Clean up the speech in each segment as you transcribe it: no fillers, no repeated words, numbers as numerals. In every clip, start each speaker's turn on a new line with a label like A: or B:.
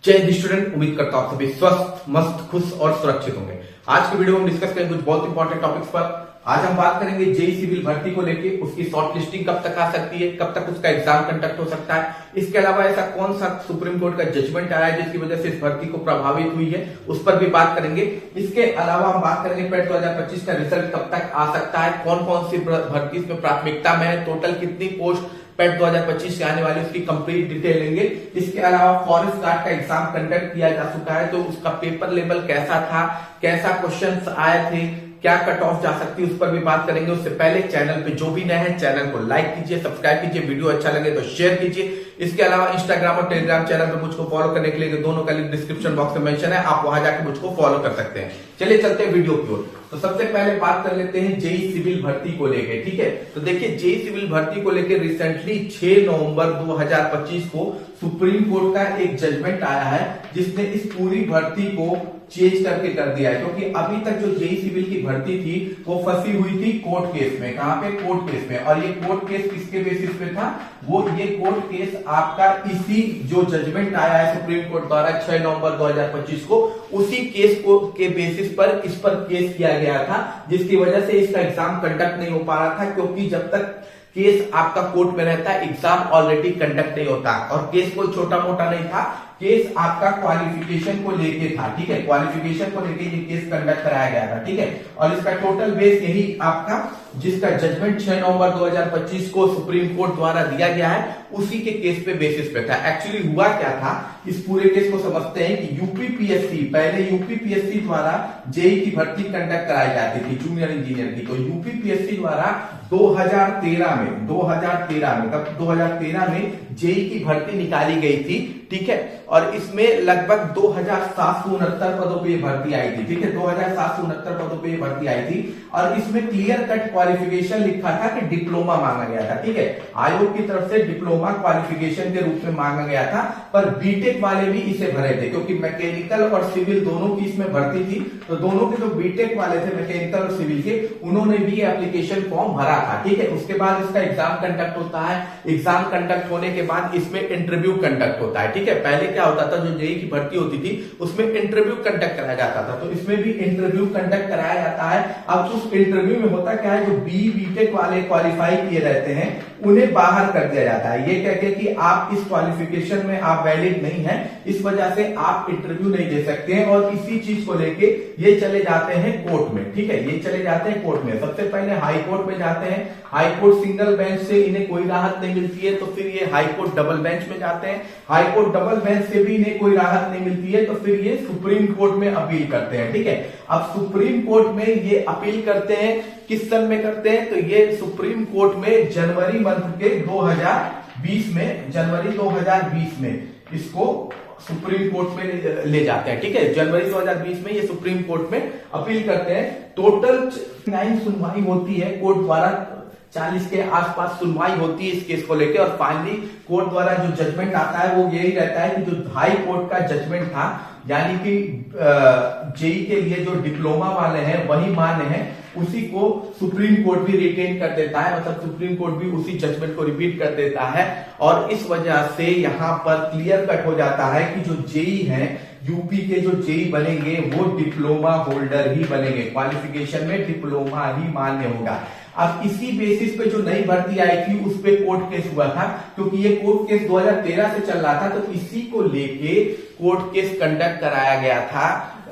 A: जय हिंद स्टूडेंट, उम्मीद करता हूं आप सभी स्वस्थ, मस्त, खुश और सुरक्षित होंगे। आज की वीडियो में हम डिस्कस करेंगे कुछ बहुत इंपॉर्टेंट टॉपिक्स पर। आज हम बात करेंगे जेई सिविल भर्ती को लेके, उसकी शॉर्ट लिस्टिंग कब तक आ सकती है, कब तक उसका एग्जाम कंडक्ट हो सकता है। इसके अलावा ऐसा कौन सा सुप्रीम कोर्ट का जजमेंट आया है जिसकी वजह से इस भर्ती को प्रभावित हुई है, उस पर भी बात करेंगे। इसके अलावा हम बात करेंगे पेट 2025 का रिजल्ट कब तक आ सकता है, कौन कौन सी भर्ती इसमें प्राथमिकता में है, टोटल कितनी पोस्ट पेट 2025 से आने वाली उसकी कंप्लीट डिटेल लेंगे। इसके अलावा फॉरेस्ट गार्ड का एग्जाम कंडक्ट किया जा चुका है, तो उसका पेपर लेवल कैसा था, कैसा क्वेश्चंस आए थे, क्या कट ऑफ जा सकती है, उस पर भी बात करेंगे। उससे पहले चैनल पे जो भी नए हैं चैनल को लाइक कीजिए, सब्सक्राइब कीजिए, वीडियो अच्छा लगे तो शेयर कीजिए। इसके अलावा इंस्टाग्राम और टेलीग्राम चैनल पे मुझको फॉलो करने के लिए दोनों का लिंक डिस्क्रिप्शन बॉक्स में मेंशन है, आप वहां जाकर मुझको फॉलो कर सकते हैं। चलिए चलते हैं वीडियो की ओर। तो सबसे पहले बात कर लेते हैं जेई सिविल भर्ती को लेके, ठीक है। तो देखिए जेई सिविल भर्ती को लेकर रिसेंटली 6 नवंबर 2025 को सुप्रीम कोर्ट का एक जजमेंट आया है जिसने इस पूरी भर्ती को चेंज करके कर दिया है। क्योंकि अभी तक जो जेई सिविल की भर्ती थी वो फंसी हुई थी कोर्ट केस में। कहां पे? कोर्ट केस में। और ये कोर्ट केस किसके बेसिस पे था? वो ये कोर्ट केस आपका इसी जो जजमेंट आया है सुप्रीम कोर्ट द्वारा 6 नवंबर 2025 को, उसी केस को के बेसिस पर इस पर केस किया गया था, जिसकी वजह से इसका एग्जाम कंडक्ट नहीं हो पा रहा था। क्योंकि जब तक केस आपका कोर्ट में रहता है एग्जाम ऑलरेडी कंडक्ट नहीं होता। और केस कोई छोटा मोटा नहीं था, केस आपका क्वालिफिकेशन को लेके था, ठीक है। क्वालिफिकेशन को लेके ये केस कंडक्ट कराया गया था, ठीक है। और इसका टोटल बेस यही आपका जिसका जजमेंट 6 नवंबर 2025 को सुप्रीम कोर्ट द्वारा दिया गया है उसी के केस पे बेसिस पे था। एक्चुअली हुआ क्या था, इस पूरे केस को समझते हैं कि यूपीपीएससी, पहले यूपीपीएससी द्वारा जेई की भर्ती कंडक्ट कराई जाती थी जूनियर इंजीनियर की। तो यूपीपीएससी द्वारा 2013 में तब 2013 में जेई की भर्ती निकाली गई थी, ठीक है। और इसमें लगभग 2769 पदों पे भर्ती आई थी, ठीक है। 2769 पदों पे भर्ती आई थी और इसमें क्लियर कट क्वालिफिकेशन लिखा था कि डिप्लोमा मांगा गया था, ठीक है। आयोग की तरफ से डिप्लोमा क्वालिफिकेशन के रूप में मांगा गया था, पर बीटेक वाले भी इसे भरे थे क्योंकि मैकेनिकल और सिविल दोनों की इसमें भर्ती थी। तो दोनों के जो बीटेक वाले थे मैकेनिकल और सिविल के, उन्होंने भी एप्लीकेशन फॉर्म भरा था, ठीक है। उसके बाद इसका एग्जाम कंडक्ट होता है। एग्जाम कंडक्ट होने के बाद इसमें इंटरव्यू कंडक्ट होता है, ठीक है। पहले क्या होता था, जो जेई की भर्ती होती थी उसमें इंटरव्यू कंडक्ट कराया जाता था, तो इसमें भी इंटरव्यू कंडक्ट कराया जाता है। अब उस इंटरव्यू में होता क्या है, जो बीटेक वाले क्वालिफाई किए रहते हैं उन्हें बाहर कर दिया जाता है। ये कहते हैं कि आप इस क्वालिफिकेशन में आप वैलिड नहीं है, इस वजह से आप इंटरव्यू नहीं दे सकते हैं। और इसी चीज को लेके ये चले जाते हैं कोर्ट में, ठीक है। ये चले जाते हैं कोर्ट में। सबसे पहले हाई कोर्ट में जाते हैं। हाई कोर्ट सिंगल बेंच से इन्हें कोई राहत नहीं मिलती है, तो फिर ये हाई कोर्ट डबल बेंच में जाते हैं। हाई कोर्ट डबल बेंच से भी इन्हें कोई राहत नहीं मिलती है, तो फिर ये सुप्रीम कोर्ट में अपील करते हैं, ठीक है। अब सुप्रीम कोर्ट में ये अपील करते हैं, किस सन में करते हैं, तो ये सुप्रीम कोर्ट में जनवरी मंथ के 2020 में, जनवरी 2020 में इसको सुप्रीम कोर्ट में ले जाते हैं, ठीक है। जनवरी 2020 में ये सुप्रीम कोर्ट में अपील करते हैं। टोटल 9 सुनवाई होती है कोर्ट द्वारा, 40 के आसपास सुनवाई होती है इस केस को लेकर। और फाइनली कोर्ट द्वारा जो जजमेंट आता है वो यही रहता है कि जो हाई कोर्ट का जजमेंट था, यानी कि जेई के लिए जो डिप्लोमा वाले हैं वही मान्य है, उसी को सुप्रीम कोर्ट भी रिटेन कर देता है। मतलब सुप्रीम कोर्ट भी उसी जजमेंट को रिपीट कर देता है। और इस वजह से यहां पर क्लियर कट हो जाता है कि जो जेई है, यूपी के जो जेई बनेंगे वो डिप्लोमा होल्डर ही बनेंगे, क्वालिफिकेशन में डिप्लोमा ही मान्य होगा। अब इसी बेसिस पे जो नई भर्ती आई थी उस पे कोर्ट केस हुआ था, क्योंकि ये कोर्ट केस 2013 से चल रहा था, तो इसी को लेके कोर्ट केस कंडक्ट कराया गया था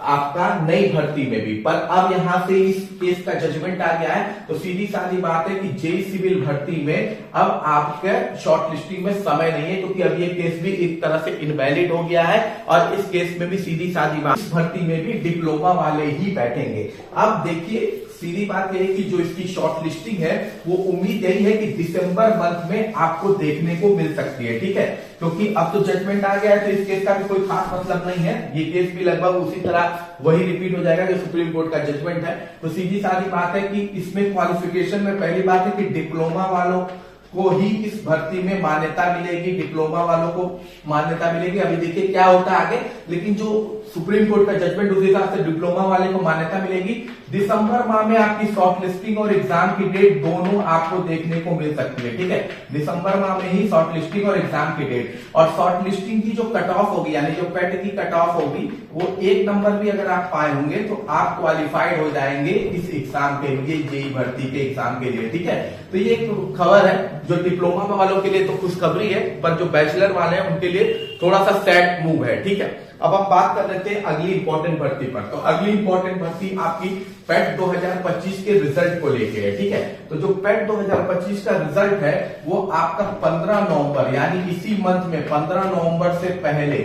A: आपका नई भर्ती में भी। पर अब यहां से इस केस का जजमेंट आ गया है, तो सीधी सादी बात है कि जेई सिविल भर्ती में अब आपके शॉर्ट लिस्टिंग में समय नहीं है, क्योंकि अब ये केस भी एक तरह से इनवैलिड हो गया है। और इस केस में भी सीधी सादी बात, इस भर्ती में भी डिप्लोमा वाले ही बैठेंगे। अब देखिए सीधी बात यह है कि जो इसकी शॉर्ट लिस्टिंग है वो उम्मीद यही है कि दिसंबर मंथ में आपको देखने को मिल सकती है, ठीक है। क्योंकि अब तो जजमेंट आ गया है, तो इस केस का भी कोई खास मतलब नहीं है। ये केस भी लगभग उसी तरह वही रिपीट हो जाएगा जो सुप्रीम कोर्ट का जजमेंट है। तो सीधी सादी बात है कि इसमें क्वालिफिकेशन में पहली बात है कि डिप्लोमा वालों को ही इस भर्ती में मान्यता मिलेगी, डिप्लोमा वालों को मान्यता मिलेगी। अभी देखिए क्या होता है आगे, लेकिन जो सुप्रीम कोर्ट का जजमेंट, उस हिसाब से डिप्लोमा वाले को मान्यता मिलेगी। दिसंबर माह में आपकी शॉर्ट लिस्टिंग और एग्जाम की डेट दोनों आपको देखने को मिल सकती है, ठीक है। दिसंबर माह में ही शॉर्ट लिस्टिंग और एग्जाम की डेट, और शॉर्ट लिस्टिंग की जो कट ऑफ होगी, यानी जो पेट की कट ऑफ होगी, वो 1 नंबर भी अगर आप पाए होंगे तो आप क्वालिफाइड हो जाएंगे इस एग्जाम के लिए, जेईई भर्ती के एग्जाम के लिए, ठीक है। तो ये एक खबर है जो डिप्लोमा वालों के लिए तो खुशखबरी है, पर जो बैचलर वाले हैं उनके लिए थोड़ा सा सैड मूव है, ठीक है। अब हम बात कर लेते हैं अगली इंपॉर्टेंट भर्ती पर। तो अगली इंपॉर्टेंट भर्ती आपकी पेट 2025 के रिजल्ट को लेके है, ठीक है। तो जो पेट 2025 का रिजल्ट है वो आपका 15 नवंबर, यानी इसी मंथ में 15 नवंबर से पहले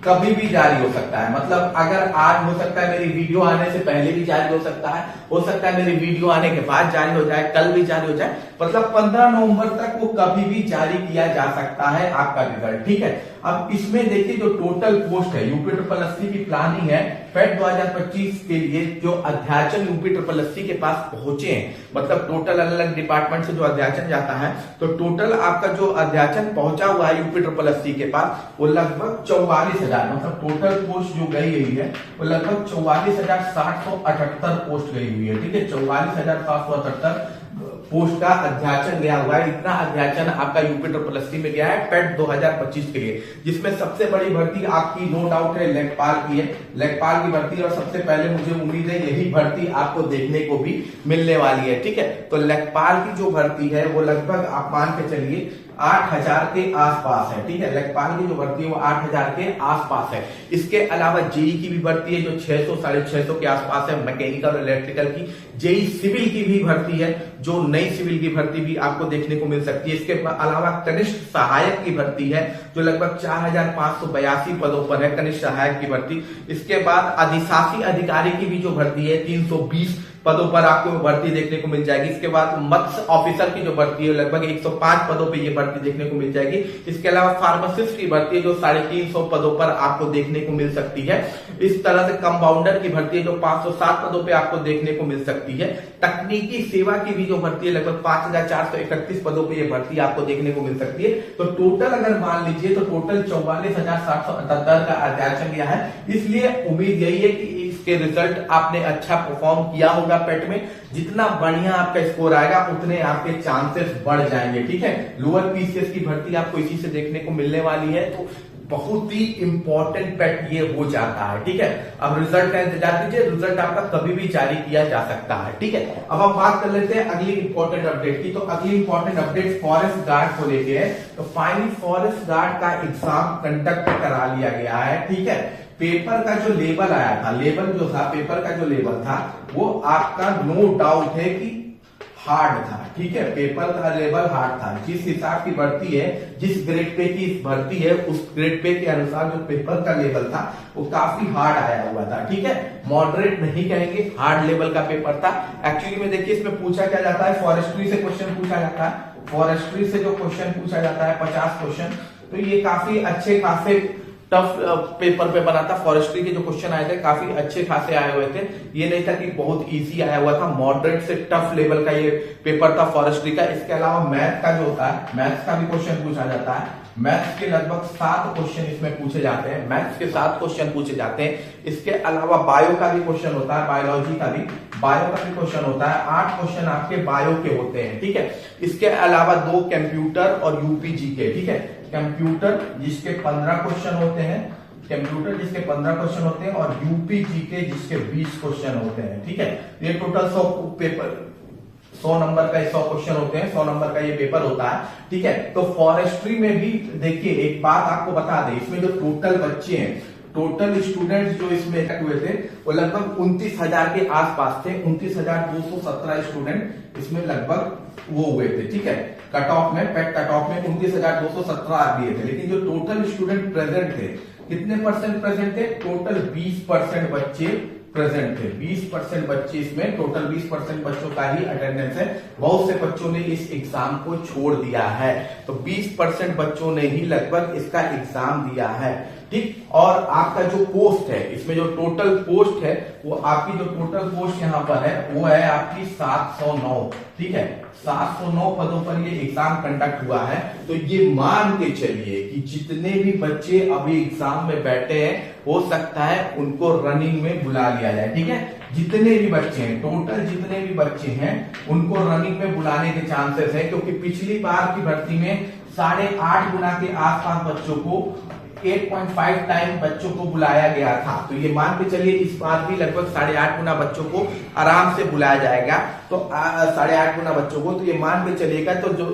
A: कभी भी जारी हो सकता है। मतलब अगर आज हो सकता है, मेरी वीडियो आने से पहले भी जारी हो सकता है मेरी वीडियो आने के बाद जारी हो जाए, कल भी जारी हो जाए, मतलब 15 नवंबर तक वो कभी भी जारी किया जा सकता है आपका रिजल्ट, ठीक है। अब इसमें देखिए जो टोटल पोस्ट है यूपी की प्लानिंग है पेट 2025 के लिए, जो अध्याचन यूपी के पास पहुंचे हैं, मतलब टोटल अलग अलग डिपार्टमेंट से जो अध्याचन जाता है, तो टोटल आपका जो अध्याचन पहुंचा हुआ है यूपी के पास वो लगभग 44,000, मतलब टोटल पोस्ट जो गई हुई है वो लगभग 44,778 पोस्ट गई हुई है, ठीक है। 44,778 पोस्ट का अध्याचन गया हुआ है। इतना अध्याचन आपका यूपी में गया है पेट 2025 के लिए, जिसमें सबसे बड़ी भर्ती आपकी नो डाउट है लेखपाल की है, लेखपाल की भर्ती, और सबसे पहले मुझे उम्मीद है यही भर्ती आपको देखने को भी मिलने वाली है, ठीक है। तो लेखपाल की जो भर्ती है वो लगभग आप मान के चलिए 8,000 के आसपास है, ठीक है। लेखपाल की जो भर्ती है वो 8,000 के आसपास है। इसके अलावा जेई की भी भर्ती है जो 600 650 के आसपास है, मैकेनिकल और इलेक्ट्रिकल की। जेई सिविल की भी भर्ती है, जो नई सिविल की भर्ती भी आपको देखने को मिल सकती है। इसके अलावा कनिष्ठ सहायक की भर्ती है जो लगभग 4,582 पदों पर है, कनिष्ठ सहायक की भर्ती। इसके बाद अधिशासी अधिकारी की भी जो भर्ती है 320 पदों पर आपको भर्ती देखने को मिल जाएगी। इसके बाद मत्स्य ऑफिसर की जो भर्ती है लगभग 105 पदों पे ये भर्ती देखने को मिल जाएगी। इसके अलावा फार्मासिस्ट की भर्ती है जो 350 पदों पर आपको देखने को मिल सकती है। इस तरह से कंपाउंडर की भर्ती है जो 507 पदों पे आपको देखने को मिल सकती है। तकनीकी सेवा की भी जो भर्ती है लगभग 5,431 पदों पे ये भर्ती आपको देखने को मिल सकती है। तो टोटल अगर मान लीजिए तो टोटल 44,778 का अध्याचन गया है। इसलिए उम्मीद यही है कि इसके रिजल्ट आपने अच्छा परफॉर्म किया होगा पेट में। जितना बढ़िया आपका स्कोर आएगा उतने आपके चांसेस बढ़ जाएंगे, ठीक है। लोअर पीसीएस की भर्ती आपको इसी से देखने को मिलने वाली है, तो बहुत ही इंपॉर्टेंट पेट ये हो जाता है, ठीक है। अब रिजल्ट का इंतजार कीजिए, रिजल्ट आपका कभी भी जारी किया जा सकता है, ठीक है। अब हम बात कर लेते हैं अगली इंपॉर्टेंट अपडेट की। तो अगली इंपॉर्टेंट अपडेट फॉरेस्ट गार्ड को लेके है। तो फाइनली फॉरेस्ट गार्ड का एग्जाम कंडक्ट करा लिया गया है, ठीक है। पेपर का जो लेवल आया था, लेवल जो था पेपर का जो लेवल था वो आपका नो डाउट है कि हार्ड था, ठीक है। पेपर का लेवल हार्ड था। जिस हिसाब की भर्ती है, जिस ग्रेड पे की भर्ती है, उस ग्रेड पे के अनुसार जो पेपर का लेवल था वो काफी हार्ड आया हुआ था, ठीक है। मॉडरेट नहीं कहेंगे, हार्ड लेवल का पेपर था। एक्चुअली में देखिए इसमें पूछा क्या जाता है, फॉरेस्ट्री से क्वेश्चन पूछा जाता है। फॉरेस्ट्री से जो क्वेश्चन पूछा जाता है 50 क्वेश्चन, तो ये काफी अच्छे खासे टफ पेपर पे बना था। फॉरेस्ट्री के जो क्वेश्चन आए थे काफी अच्छे खासे आए हुए थे, ये नहीं था कि बहुत इजी आया हुआ था। मॉडरेट से टफ लेवल का ये पेपर था फॉरेस्ट्री का। इसके अलावा मैथ का जो होता है, मैथ्स का भी क्वेश्चन पूछा जाता है। मैथ्स के लगभग 7 क्वेश्चन इसमें पूछे जाते हैं, मैथ्स के 7 क्वेश्चन पूछे जाते हैं। इसके अलावा बायो का भी क्वेश्चन होता है, बायोलॉजी का भी, बायो का भी क्वेश्चन होता है। 8 क्वेश्चन आपके बायो के होते हैं, ठीक है। इसके अलावा 2 कंप्यूटर और यूपीजी के, ठीक है। कंप्यूटर जिसके 15 क्वेश्चन होते हैं, कंप्यूटर जिसके 15 क्वेश्चन होते हैं, और यूपीजी के जिसके 20 क्वेश्चन होते हैं, ठीक है। ये टोटल 100 पेपर, 100 नंबर का 100 क्वेश्चन होते हैं, 100 नंबर का ये पेपर होता है, ठीक है। तो फॉरेस्ट्री में भी देखिए एक बात आपको बता दें, इसमें जो टोटल बच्चे हैं, टोटल स्टूडेंट्स जो इसमें इकट्ठे हुए थे वो लगभग 29,000 के आसपास थे। 29,217 स्टूडेंट इसमें लगभग वो हुए थे, ठीक है। कट ऑफ में, पेट कट ऑफ में 29,217 दिए थे, लेकिन जो टोटल स्टूडेंट प्रेजेंट थे, कितने परसेंट प्रेजेंट थे? टोटल 20% बच्चे प्रेजेंट थे। 20% बच्चे इसमें, टोटल 20% बच्चों का ही अटेंडेंस है। बहुत से बच्चों ने इस एग्जाम को छोड़ दिया है, तो 20% बच्चों ने ही लगभग इसका एग्जाम दिया है। ठीक। और आपका जो पोस्ट है, इसमें जो टोटल पोस्ट है, वो आपकी जो टोटल पोस्ट यहाँ पर है वो है आपकी 709, ठीक है। 709 पदों पर ये एग्जाम कंडक्ट हुआ है। तो ये मान के चलिए कि जितने भी बच्चे अभी एग्जाम में बैठे हैं, हो सकता है उनको रनिंग में बुला लिया जाए, ठीक है। जितने भी बच्चे हैं, टोटल जितने भी बच्चे हैं, उनको रनिंग में बुलाने के चांसेस है, क्योंकि पिछली बार की भर्ती में 8.5 गुना के आसपास बच्चों को 8.5 टाइम बच्चों को बुलाया गया था। तो ये मान के चलिए इस बार भी लगभग 8.5 गुना बच्चों को आराम से बुलाया जाएगा। तो 8.5 गुना बच्चों को, तो ये मान के चलिएगा तो जो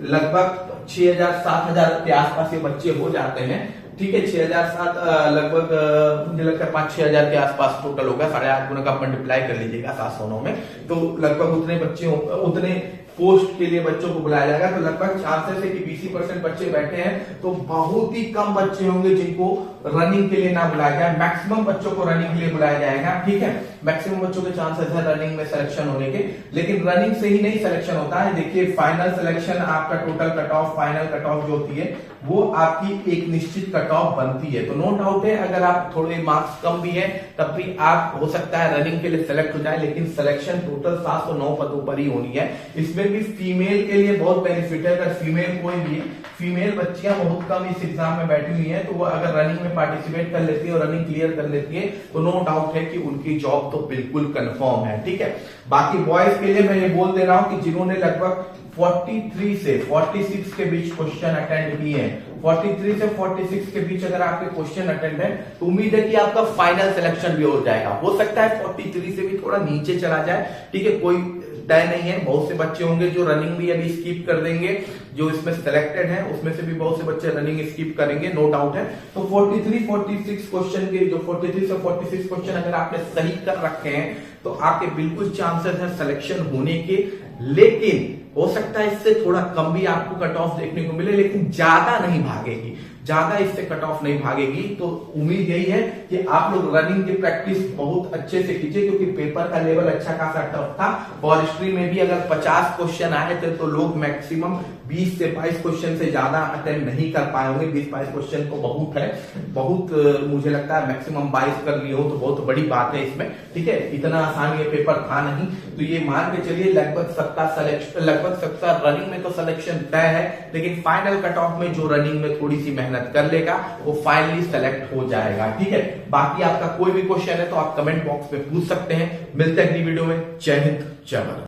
A: लगभग 6,000-7,000 के आसपास ये बच्चे हो जाते हैं, ठीक है। 6,000-7 लगभग मुझे लगता है 5-6 हजार के आसपास टोटल होगा। 8.5 गुना का मल्टीप्लाई कर लीजिएगा 709 में, तो लगभग उतने बच्चे उतने पोस्ट के लिए बच्चों को बुलाया जाएगा। तो लगभग चांसेस है कि 20% बच्चे बैठे हैं, तो बहुत ही कम बच्चे होंगे जिनको रनिंग के लिए ना बुलाया जाए। मैक्सिमम बच्चों को रनिंग के लिए बुलाया जाएगा, ठीक है। मैक्सिमम बच्चों के चांसेस है रनिंग में सिलेक्शन होने के, लेकिन रनिंग से ही नहीं सिलेक्शन होता है। देखिए फाइनल सिलेक्शन आपका total cut off, final cut off जो होती है वो आपकी एक निश्चित कट ऑफ बनती है। तो नो डाउट है अगर आप थोड़े मार्क्स कम भी है तब भी आप हो सकता है रनिंग के लिए सेलेक्ट हो जाए, लेकिन सिलेक्शन टोटल 709 पदों पर ही होनी है। इसमें भी फीमेल के लिए बहुत बेनिफिट है। अगर फीमेल कोई भी फीमेल बच्चियां बहुत कम इस एग्जाम में बैठी हुई हैं, तो वो अगर रनिंग में पार्टिसिपेट कर लेती है और रनिंग क्लियर कर लेती है, तो नो डाउट है कि उनकी जॉब तो बिल्कुल कंफर्म है, ठीक है। बाकी बॉयज के लिए मैं ये बोल दे रहा हूं कि जिन्होंने लगभग 43 से 46 के बीच क्वेश्चन अटेंड किए हैं, 43 से 46 के बीच अगर आपके क्वेश्चन अटेंड है, तो उम्मीद है कि आपका फाइनल सिलेक्शन भी हो जाएगा। हो सकता है 43 से भी थोड़ा नीचे चला जाए, ठीक है, कोई तय नहीं है। बहुत से बच्चे होंगे जो रनिंग भी अभी स्किप कर देंगे, जो इसमें सिलेक्टेड है उसमें से भी बहुत से बच्चे रनिंग स्किप करेंगे, नो डाउट है। तो 43-46 क्वेश्चन के, जो 43 से 46 क्वेश्चन अगर आपने सही कर रखे हैं, तो आपके बिल्कुल चांसेस है सिलेक्शन होने के। लेकिन हो सकता है इससे थोड़ा कम भी आपको कट ऑफ देखने को मिले, लेकिन ज्यादा नहीं भागेगी, ज्यादा इससे कट ऑफ नहीं भागेगी। तो उम्मीद यही है कि आप लोग रनिंग की प्रैक्टिस बहुत अच्छे से कीजिए, क्योंकि पेपर का लेवल अच्छा खासा टफ था। फॉरेस्ट्री में भी अगर 50 क्वेश्चन आए थे, तो लोग मैक्सिमम 20 से 22 क्वेश्चन से ज्यादा अटेम्प्ट नहीं कर पाए होंगे। 20-22 क्वेश्चन तो बहुत है, बहुत मुझे लगता है मैक्सिमम 22 कर लिए हो तो बहुत बड़ी बात है इसमें, ठीक है। इतना आसान ये पेपर था नहीं। तो ये मान के चलिए लगभग 70 रनिंग में तो सिलेक्शन तय है, लेकिन फाइनल कट ऑफ में जो रनिंग में थोड़ी सी मेहनत कर लेगा वो फाइनली सेलेक्ट हो जाएगा, ठीक है। बाकी आपका कोई भी क्वेश्चन है तो आप कमेंट बॉक्स में पूछ सकते हैं। मिलते हैं अगली वीडियो में। जय हिंद, जय भारत।